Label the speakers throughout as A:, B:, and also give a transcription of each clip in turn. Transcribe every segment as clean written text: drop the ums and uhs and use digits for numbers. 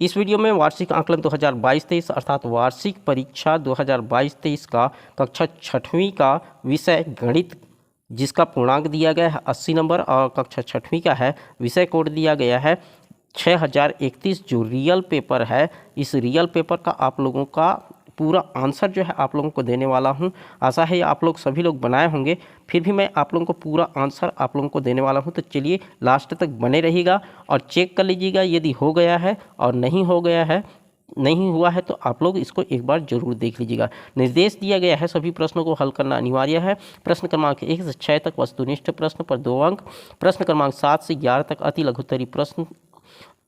A: इस वीडियो में वार्षिक आकलन 2022-23 अर्थात वार्षिक परीक्षा 2022-23 का कक्षा 6वीं का विषय गणित, जिसका पूर्णांक दिया गया है 80 नंबर, और कक्षा 6वीं का है विषय कोड दिया गया है 6031। जो रियल पेपर है, इस रियल पेपर का आप लोगों का पूरा आंसर जो है आप लोगों को देने वाला हूं। आशा है आप लोग सभी लोग बनाए होंगे, फिर भी मैं आप लोगों को पूरा आंसर आप लोगों को देने वाला हूं। तो चलिए लास्ट तक बने रहिएगा और चेक कर लीजिएगा यदि हो गया है, और नहीं हो गया है, नहीं हुआ है तो आप लोग इसको एक बार जरूर देख लीजिएगा। निर्देश दिया गया है सभी प्रश्नों को हल करना अनिवार्य है। प्रश्न क्रमांक 1 से 6 तक वस्तुनिष्ठ प्रश्न पर 2 अंक, प्रश्न क्रमांक 7 से 11 तक अति लघुत्तरी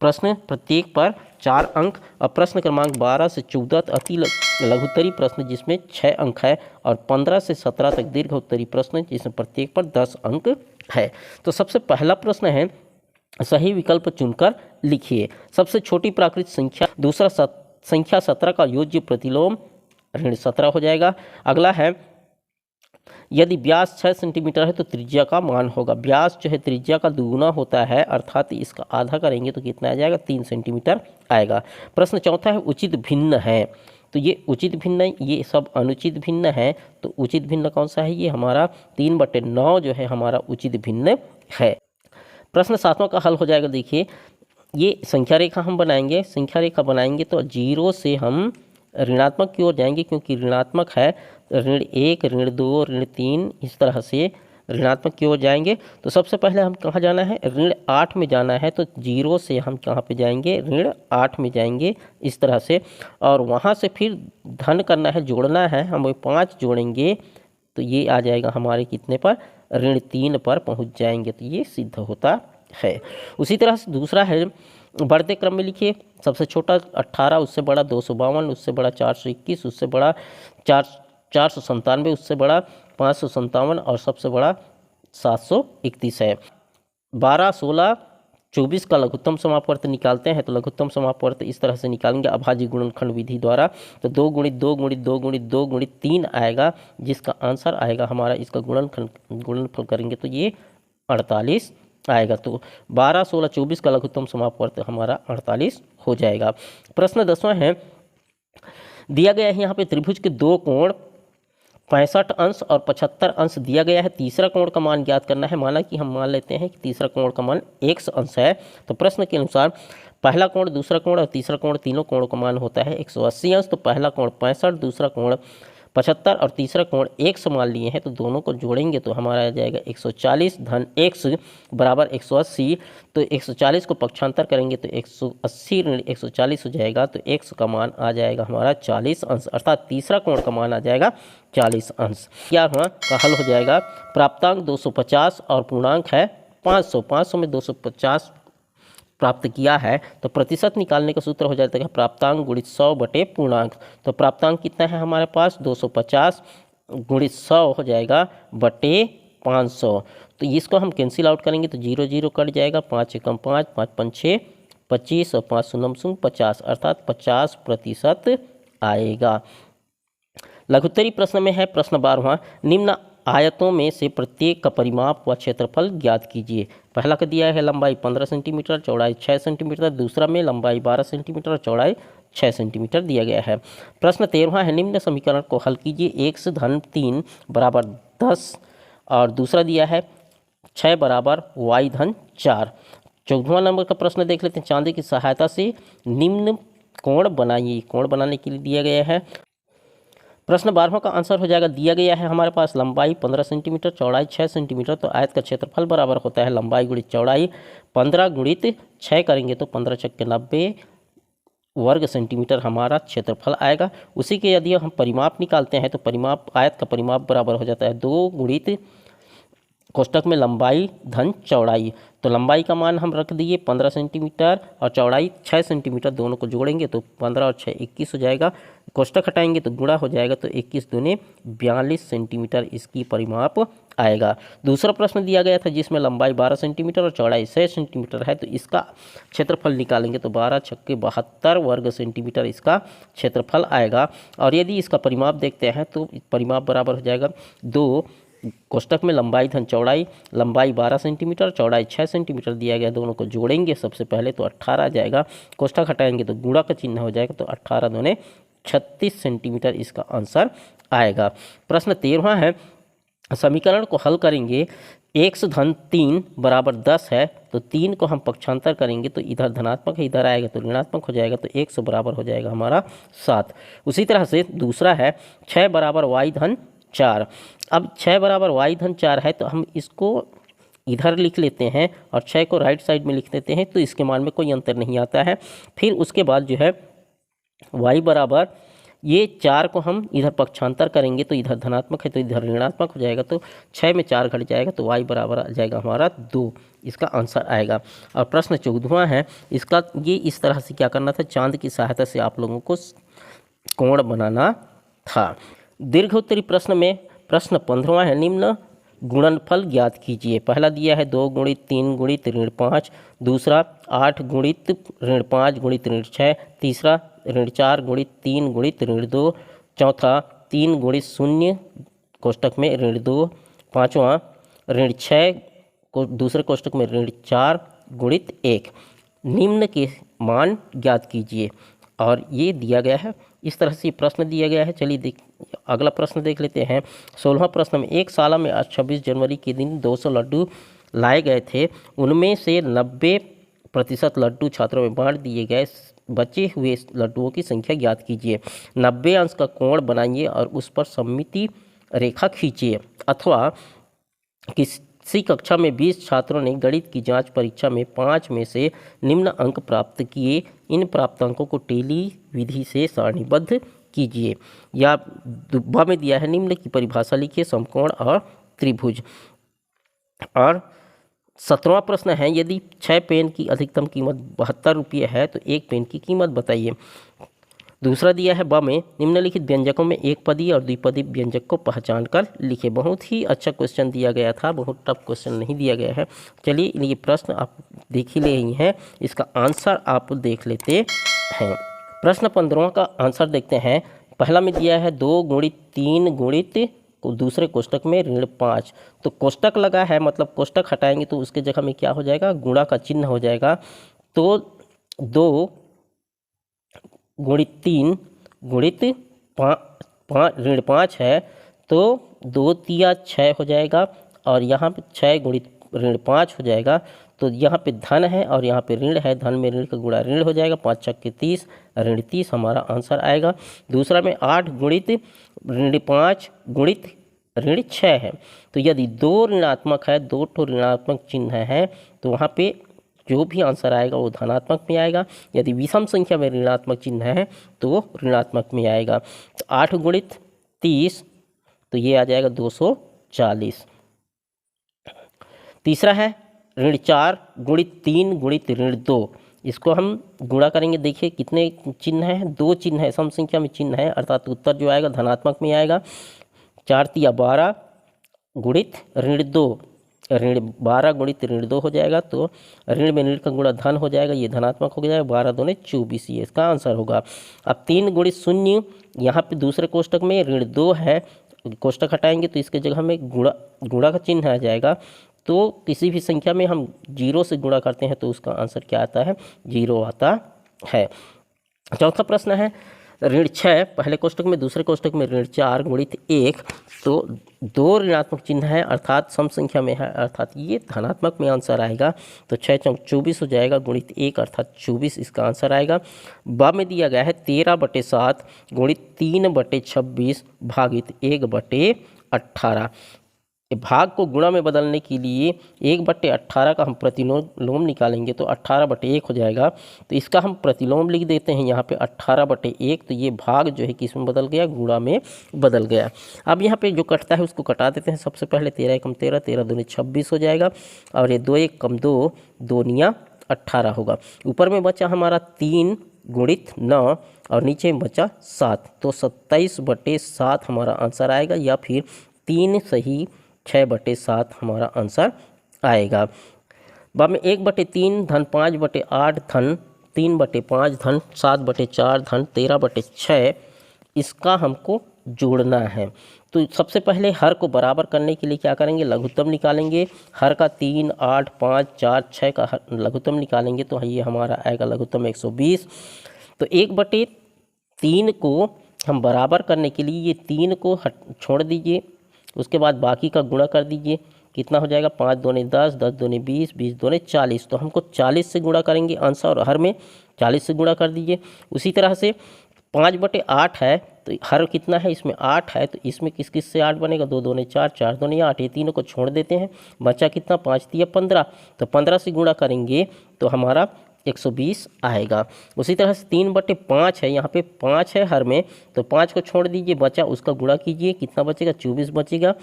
A: प्रश्न प्रत्येक पर 4 अंक, और प्रश्न क्रमांक 12 से 14 तक अति लघुत्तरी प्रश्न जिसमें 6 अंक है, और 15 से 17 तक दीर्घ उत्तरी प्रश्न जिसमें प्रत्येक पर 10 अंक है। तो सबसे पहला प्रश्न है, सही विकल्प चुनकर लिखिए। सबसे छोटी प्राकृतिक संख्या, दूसरा संख्या 17 का योज्य प्रतिलोम ऋण 17 हो जाएगा। अगला है, यदि व्यास 6 सेंटीमीटर है तो त्रिज्या का मान होगा। व्यास जो है त्रिज्या का दुगुना होता है, अर्थात इसका आधा करेंगे तो कितना आ जाएगा, 3 सेंटीमीटर आएगा। प्रश्न चौथा है, उचित भिन्न है। तो ये उचित भिन्न, ये सब अनुचित भिन्न है। तो उचित भिन्न कौन सा है, ये हमारा 3/9 जो है हमारा उचित भिन्न है। प्रश्न 7वां का हल हो जाएगा। देखिए, ये संख्या रेखा हम बनाएंगे, संख्या रेखा बनाएंगे तो 0 से हम ऋणात्मक की ओर जाएंगे, क्योंकि ऋणात्मक है। ऋण 1, ऋण 2, ऋण 3, इस तरह से ऋणात्मक की ओर जाएंगे। तो सबसे पहले हम कहाँ जाना है, ऋण 8 में जाना है। तो 0 से हम कहाँ पे जाएंगे, ऋण 8 में जाएंगे इस तरह से, और वहाँ से फिर धन करना है, जोड़ना है। हम 5 जोड़ेंगे तो ये आ जाएगा हमारे कितने पर, ऋण 3 पर पहुँच जाएंगे। तो ये सिद्ध होता है। उसी तरह से दूसरा है, बढ़ते क्रम में लिखिए। सबसे छोटा 18, उससे बड़ा 252, उससे बड़ा 421, उससे बड़ा 497, उससे बड़ा 557, और सबसे बड़ा 731 है। 12, 16, 24 का लघुत्तम समापवर्त निकालते हैं। तो लघुत्तम समापवर्त इस तरह से निकालेंगे अभाज्य गुणनखंड विधि द्वारा। तो 2 गुणित 2 गुणित 2 गुणित 2 गुणित 3 आएगा, जिसका आंसर आएगा हमारा, इसका गुणनफल करेंगे तो ये 48 आएगा। तो 12, 16, 24 का लघुत्तम समापवर्त हमारा 48 हो जाएगा। प्रश्न 10वां है, दिया गया है यहाँ पे त्रिभुज के 2 कोण 65 अंश और 75 अंश दिया गया है। तीसरा कोण का मान ज्ञात करना है। माना कि हम मान लेते हैं कि तीसरा कोण का मान 100 अंश है। तो प्रश्न के अनुसार पहला कोण, दूसरा कोण और तीसरा कोण, तीनों कोणों का मान होता है 180 अंश। तो पहला कोण 65, दूसरा कोण 75 और तीसरा कोण 100 मान लिए हैं। तो दोनों को जोड़ेंगे तो हमारा आ जाएगा 140 धन 100 बराबर 180। तो 140 को पक्षांतर करेंगे तो 180 ऋण 140 हो जाएगा। तो 100 का मान आ जाएगा हमारा 40 अंश, अर्थात तीसरा कोण का मान आ जाएगा 40 अंश। 11वां का हल हो जाएगा, प्राप्तांक 250 और पूर्णांक है 500। 500 में 250 प्राप्त किया है तो प्रतिशत निकालने का सूत्र हो जाता है प्राप्तांक गुणित 100 बटे पूर्णांक। तो प्राप्तांक कितना है हमारे पास, 250 गुणित 100 हो जाएगा बटे 500। तो इसको हम कैंसिल आउट करेंगे तो 0 0 कट जाएगा। 5 एकम 5, 5 5 6 25 और 5 शून्य शून्य 50, अर्थात 50% आएगा। लघुत्तरी प्रश्न में है प्रश्न 12वां, निम्न आयतों में से प्रत्येक का परिमाप व क्षेत्रफल ज्ञात कीजिए। पहला का दिया है लंबाई 15 सेंटीमीटर, चौड़ाई 6 सेंटीमीटर। दूसरा में लंबाई 12 सेंटीमीटर और चौड़ाई 6 सेंटीमीटर दिया गया है। प्रश्न 13वां है, निम्न समीकरण को हल कीजिए। x धन 3 बराबर 10, और दूसरा दिया है 6 बराबर y धन 4। 14वां नंबर का प्रश्न देख लेते हैं, चांदी की सहायता से निम्न कोण बनाइए। कोण बनाने के लिए दिया गया है। प्रश्न 12वां का आंसर हो जाएगा, दिया गया है हमारे पास लंबाई 15 सेंटीमीटर, चौड़ाई 6 सेंटीमीटर। तो आयत का क्षेत्रफल बराबर होता है लंबाई गुणित चौड़ाई। 15 गुणित 6 करेंगे तो 15 छक्के 90 वर्ग सेंटीमीटर हमारा क्षेत्रफल आएगा। उसी के यदि हम परिमाप निकालते हैं तो परिमाप, आयत का परिमाप बराबर हो जाता है 2 गुणित कोष्टक में लंबाई धन चौड़ाई। तो लंबाई का मान हम रख दिए 15 सेंटीमीटर और चौड़ाई 6 सेंटीमीटर, दोनों को जोड़ेंगे तो 15 और 6 21 हो जाएगा। कोष्टक हटाएंगे तो गुणा हो जाएगा, तो 21 दूने 42 सेंटीमीटर इसकी परिमाप आएगा। दूसरा प्रश्न दिया गया था जिसमें लंबाई 12 सेंटीमीटर और चौड़ाई 6 सेंटीमीटर है। तो इसका क्षेत्रफल निकालेंगे तो 12 छक्के 72 वर्ग सेंटीमीटर इसका क्षेत्रफल आएगा। और यदि इसका परिमाप देखते हैं तो परिमाप बराबर हो जाएगा 2 कोष्टक में लंबाई धन चौड़ाई, लंबाई 12 सेंटीमीटर, चौड़ाई 6 सेंटीमीटर दिया गया। दोनों को जोड़ेंगे सबसे पहले तो 18 आ जाएगा, कोष्टक हटाएंगे तो गुणा का चिन्ह हो जाएगा, तो 18 दूने 36 सेंटीमीटर इसका आंसर आएगा। प्रश्न 13वां है, समीकरण को हल करेंगे, x धन 3 बराबर 10 है, तो 3 को हम पक्षांतर करेंगे तो इधर धनात्मक है, इधर आएगा तो ऋणात्मक हो जाएगा, तो 100 बराबर हो जाएगा हमारा 7। उसी तरह से दूसरा है 6 बराबर y धन 4। अब 6 बराबर y धन 4 है तो हम इसको इधर लिख लेते हैं और 6 को राइट साइड में लिख देते हैं, तो इसके मान में कोई अंतर नहीं आता है। फिर उसके बाद जो है y बराबर ये 4 को हम इधर पक्षांतर करेंगे तो इधर धनात्मक है तो इधर ऋणात्मक हो जाएगा, तो 6 में 4 घट जाएगा, तो y बराबर आ जाएगा हमारा 2, इसका आंसर आएगा। और प्रश्न 14वां है, इसका ये इस तरह से क्या करना था, चांद की सहायता से आप लोगों को कोण बनाना था। दीर्घ उत्तरी प्रश्न में प्रश्न 15वां है, निम्न गुणनफल ज्ञात कीजिए। पहला दिया है 2 गुणित 3 गुणित ऋण 5, दूसरा 8 गुणित ऋण 5 गुणित ऋण 6, तीसरा ऋण 4 गुणित 3 गुणित ऋण 2, चौथा 3 गुणित 0 कोष्टक में ऋण 2, पाँचवां ऋण 6 को दूसरे कोष्टक में ऋण 4 गुणित 1। निम्न के मान ज्ञात कीजिए, और ये दिया गया है, इस तरह से प्रश्न दिया गया है। चलिए अगला प्रश्न देख लेते हैं। 16वां प्रश्न में, एक शाला में आज 26 जनवरी के दिन 200 लड्डू लाए गए थे, उनमें से 90% लड्डू छात्रों में बांट दिए गए, बचे हुए लड्डुओं की संख्या ज्ञात कीजिए। 90 अंश का कोण बनाइए और उस पर सममिति रेखा खींचिए। अथवा किसी कक्षा में 20 छात्रों ने गणित की जांच परीक्षा में 5 में से निम्न अंक प्राप्त किए, इन प्राप्त अंकों को टेली विधि से सारणीबद्ध कीजिए। या दुब्बा में दिया है, निम्न की परिभाषा लिखिए, समकोण और त्रिभुज। और 17वां प्रश्न है, यदि 6 पेन की अधिकतम कीमत 72 रुपये है तो 1 पेन की कीमत बताइए। दूसरा दिया है, ब में निम्नलिखित व्यंजकों में एक पदी और द्विपदी व्यंजक को पहचान कर लिखे। बहुत ही अच्छा क्वेश्चन दिया गया था, बहुत टफ क्वेश्चन नहीं दिया गया है। चलिए ये प्रश्न आप देख ही ले रही हैं, इसका आंसर आप देख लेते हैं। प्रश्न 15वां का आंसर देखते हैं। पहला में दिया है 2 गुणित 3 गुणित दूसरे कोष्टक में ऋण 5, तो कोष्टक लगा है मतलब कोष्टक हटाएंगे तो उसके जगह में क्या हो जाएगा, गुणा का चिन्ह हो जाएगा। तो 2 गुणित 3 गुणित 5 ऋण 5 है, तो 2 तिया 6 हो जाएगा, और यहाँ पे 6 गुणित ऋण 5 हो जाएगा। तो यहाँ पे धन है और यहाँ पे ऋण है, धन में ऋण का गुणा ऋण हो जाएगा, 5 छक्के 30, ऋण 30 हमारा आंसर आएगा। दूसरा में 8 गुणित ऋण 5 गुणित ऋण 6 है, तो यदि 2 ऋणात्मक है, 2 ठो ऋणात्मक चिन्ह है, तो वहाँ पे जो भी आंसर आएगा वो धनात्मक में आएगा। यदि विषम संख्या में ऋणात्मक चिन्ह है तो ऋणात्मक में आएगा। तो 8 गुणित 30, तो ये आ जाएगा 240। तीसरा है ऋण 4 गुणित 3 गुणित ऋण 2, इसको हम गुणा करेंगे। देखिए कितने चिन्ह हैं, 2 चिन्ह है, सम संख्या में चिन्ह है, अर्थात उत्तर जो आएगा धनात्मक में आएगा। 4 तिया 12 गुणित ऋण 2, ऋण 12 गुणित ऋण 2 हो जाएगा, तो ऋण में ऋण का गुणा धन हो जाएगा, ये धनात्मक हो जाएगा, 12 दूने 24, ये इसका आंसर होगा। अब 3 गुणित 0, यहाँ पे दूसरे कोष्टक में ऋण 2 है, कोष्टक हटाएंगे तो इसके जगह में गुणा का चिन्ह आ जाएगा। तो किसी भी संख्या में हम 0 से गुणा करते हैं तो उसका आंसर क्या आता है, 0 आता है। चौथा प्रश्न है ऋण 6, पहले कोष्टक में दूसरे कोष्टक में ऋण 4 गुणित 1, तो 2 ऋणात्मक चिन्ह है अर्थात सम संख्या में है, अर्थात ये धनात्मक में आंसर आएगा। तो 6 चौक 24 हो जाएगा, गुणित 1 अर्थात 24 इसका आंसर आएगा। ब में दिया गया है 13/7 गुणित 3/26 भागित 1/18। भाग को गुणा में बदलने के लिए 1/18 का हम प्रतिलोम निकालेंगे तो 18/1 हो जाएगा। तो इसका हम प्रतिलोम लिख देते हैं यहाँ पे 18/1, तो ये भाग जो है किस में बदल गया, गुणा में बदल गया। अब यहाँ पे जो कटता है उसको कटा देते हैं। सबसे पहले 13 एकम 13, 13 दूनी 26 हो जाएगा, और ये 2 एकम 2, 2 निया 18 होगा। ऊपर में बचा हमारा 3 गुणित 9 और नीचे में बचा 7, तो 27/7 हमारा आंसर आएगा, या फिर 3 सही 6/7 हमारा आंसर आएगा। बाद में 1/3 धन 5/8 धन 3/5 धन 7/4 धन 13/6, इसका हमको जोड़ना है। तो सबसे पहले हर को बराबर करने के लिए क्या करेंगे, लघुत्तम निकालेंगे। हर का 3, 8, 5, 4, 6 का लघुत्तम निकालेंगे तो ये हमारा आएगा लघुत्तम 120। तो 1/3 को हम बराबर करने के लिए ये 3 को छोड़ दीजिए, उसके बाद बाकी का गुणा कर दीजिए। कितना हो जाएगा, 5 दूनी 10, 10 दूनी 20, 20 दूनी 40। तो हमको 40 से गुणा करेंगे अंश और हर में, 40 से गुणा कर दीजिए। उसी तरह से 5/8 है तो हर कितना है, इसमें 8 है, तो इसमें किस किस से 8 बनेगा, 2 दूनी 4, 4 दूनी 8, ये तीनों को छोड़ देते हैं, बचा कितना, 5 तिया 15। तो 15 से गुणा करेंगे तो हमारा 120 आएगा। उसी तरह से 3/5 है, यहाँ पे 5 है हर में, तो 5 को छोड़ दीजिए, बचा उसका गुणा कीजिए, कितना बचेगा, 24 बचेगा।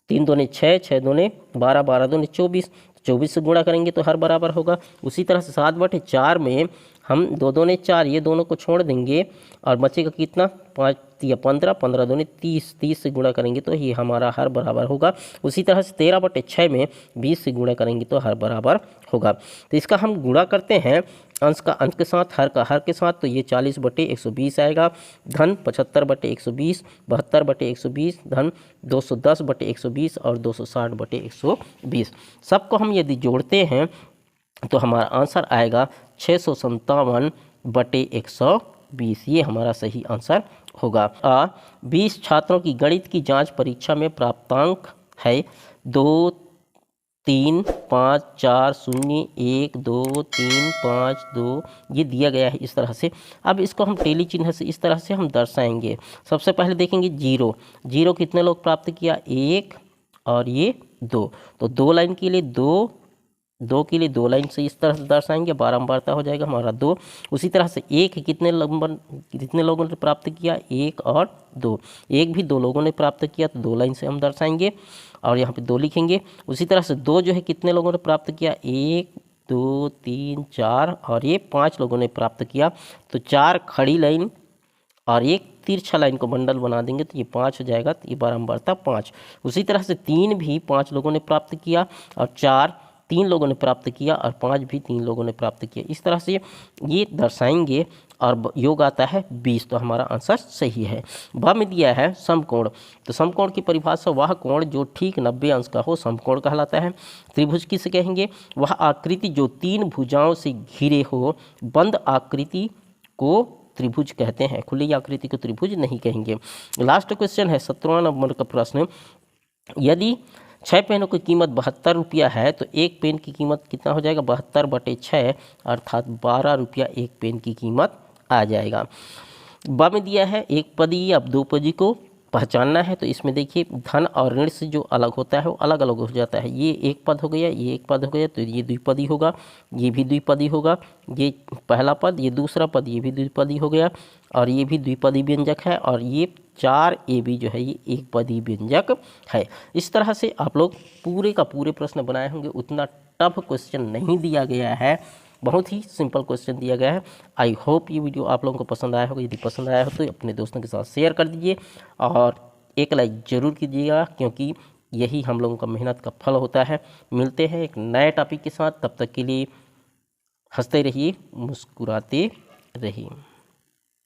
A: 3 दूनी 6, 6 दूनी 12, 12 दूनी 24, 24 से गुणा करेंगे तो हर बराबर होगा। उसी तरह से 7/4 में हम 2 दूनी 4, ये दोनों को छोड़ देंगे और बचेगा कितना, 5 तिया 15, 15 दूनी 30, 30 से गुणा करेंगे तो ये हमारा हर बराबर होगा। उसी तरह से 13/6 में 20 से गुणा करेंगे तो हर बराबर होगा। तो इसका हम गुणा करते हैं अंश का अंश के साथ, हर का हर के साथ, तो ये 40/120 आएगा। धन 75/120, 72/120, धन 210/120 और 260/120। सबको हम यदि जोड़ते हैं तो हमारा आंसर आएगा 657/120। ये हमारा सही आंसर होगा। 20 छात्रों की गणित की जांच परीक्षा में प्राप्तांक है 2, 3, 5, 4, 0, 1, 2, 3, 5, 2, ये दिया गया है इस तरह से। अब इसको हम टेली चिन्ह से इस तरह से हम दर्शाएंगे। सबसे पहले देखेंगे 0, 0 कितने लोग प्राप्त किया, 1 और ये 2, तो 2 लाइन के लिए 2, 2 के लिए 2 लाइन से इस तरह से दर्शाएंगे, बारंबारता हो जाएगा हमारा 2। उसी तरह से 1 कितने लोगों ने प्राप्त किया, 1 और 2, 1 भी 2 लोगों ने प्राप्त किया, तो 2 लाइन से हम दर्शाएंगे और यहाँ पे 2 लिखेंगे। उसी तरह से 2 जो है कितने लोगों ने प्राप्त किया, 1, 2, 3, 4 और ये 5 लोगों ने प्राप्त किया, तो 4 खड़ी लाइन और एक तिरछा लाइन को बंडल बना देंगे तो ये 5 हो जाएगा, तो ये बारंबारता 5। उसी तरह से 3 भी 5 लोगों ने प्राप्त किया और 4 3 लोगों ने प्राप्त किया और 5 भी 3 लोगों ने प्राप्त किया। इस तरह से ये दर्शाएंगे और योग आता है 20, तो हमारा आंसर सही है। ब में दिया है समकोण, तो समकोण की परिभाषा वह कोण जो ठीक 90 अंश का हो समकोण कहलाता है। त्रिभुज किसे कहेंगे, वह आकृति जो 3 भुजाओं से घिरे हो। बंद आकृति को त्रिभुज कहते हैं, खुली आकृति को त्रिभुज नहीं कहेंगे। लास्ट क्वेश्चन है 17वां नंबर का प्रश्न। यदि 6 पेनों की कीमत 72 रुपया है तो एक पेन की कीमत कितना हो जाएगा, 72/6 अर्थात 12 रुपया एक पेन की कीमत आ जाएगा। ब में दिया है एक पदी अब 2 पदी को पहचानना है, तो इसमें देखिए धन और ऋण से जो अलग होता है वो अलग अलग हो जाता है। ये एक पद हो गया, ये एक पद हो गया, तो ये द्विपदी होगा, ये भी द्विपदी होगा। ये पहला पद, ये दूसरा पद, ये भी द्विपदी हो गया और ये भी द्विपदी व्यंजक है और ये 4 ए भी जो है ये एक पदी व्यंजक है। इस तरह से आप लोग पूरे का पूरे प्रश्न बनाए होंगे। उतना टफ क्वेश्चन नहीं दिया गया है, बहुत ही सिंपल क्वेश्चन दिया गया है। आई होप ये वीडियो आप लोगों को पसंद आया होगा। यदि पसंद आया हो तो अपने दोस्तों के साथ शेयर कर दीजिए और एक लाइक ज़रूर कीजिएगा, क्योंकि यही हम लोगों का मेहनत का फल होता है। मिलते हैं एक नए टॉपिक के साथ, तब तक के लिए हंसते रहिए, मुस्कुराते रहिए।